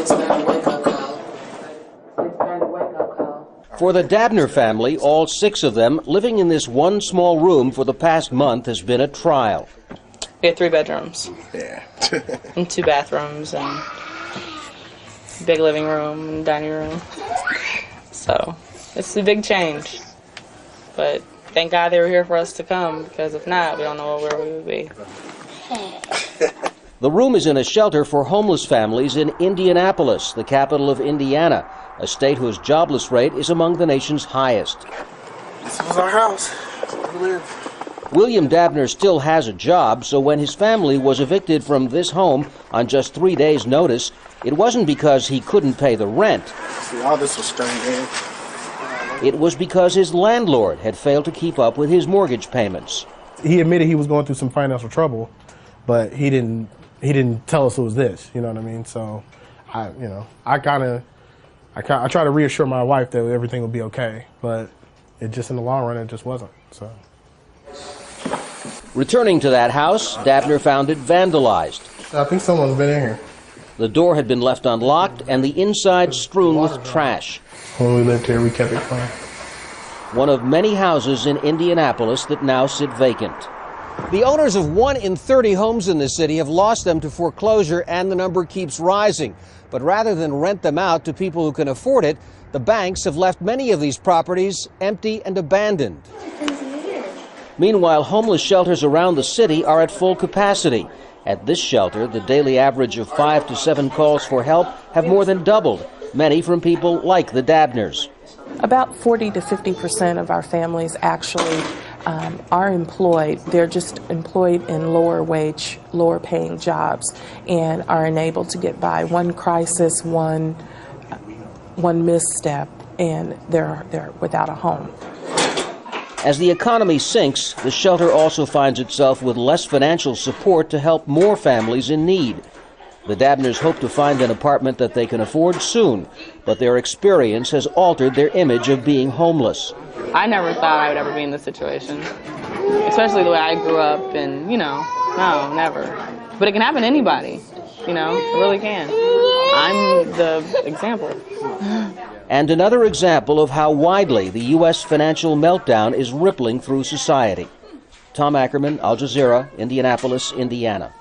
It's kind of wake-up call. It's kind of wake-up call. For the Dabner family, all 6 of them, living in this one small room for the past month has been a trial. We had 3 bedrooms. Yeah. And 2 bathrooms and big living room and dining room. So it's a big change. But thank God they were here for us to come, because if not, we don't know where we would be. The room is in a shelter for homeless families in Indianapolis, the capital of Indiana, a state whose jobless rate is among the nation's highest. This was our house. Where we live. William Dabner still has a job, so when his family was evicted from this home on just 3 days' notice, it wasn't because he couldn't pay the rent. See, all this was stringed in. It was because his landlord had failed to keep up with his mortgage payments. He admitted he was going through some financial trouble, but he didn't tell us it was this, you know what I mean? So, I try to reassure my wife that everything will be okay, but it just, in the long run, it just wasn't, so. Returning to that house, Dabner found it vandalized. I think someone's been in here. The door had been left unlocked and the inside strewn with trash. When we lived here, we kept it clean. One of many houses in Indianapolis that now sit vacant. The owners of 1 in 30 homes in the city have lost them to foreclosure, and the number keeps rising. But rather than rent them out to people who can afford it, the banks have left many of these properties empty and abandoned. Meanwhile, homeless shelters around the city are at full capacity. At this shelter, the daily average of 5 to 7 calls for help have more than doubled, many from people like the Dabners. About 40 to 50% of our families actually are employed. They're just employed in lower wage, lower paying jobs, and are enabled to get by. One crisis, one misstep, and they're without a home. As the economy sinks, the shelter also finds itself with less financial support to help more families in need. The Dabners hope to find an apartment that they can afford soon, but their experience has altered their image of being homeless. I never thought I would ever be in this situation, especially the way I grew up, and, no, never. But it can happen to anybody, it really can. I'm the example. And another example of how widely the U.S. financial meltdown is rippling through society. Tom Ackerman, Al Jazeera, Indianapolis, Indiana.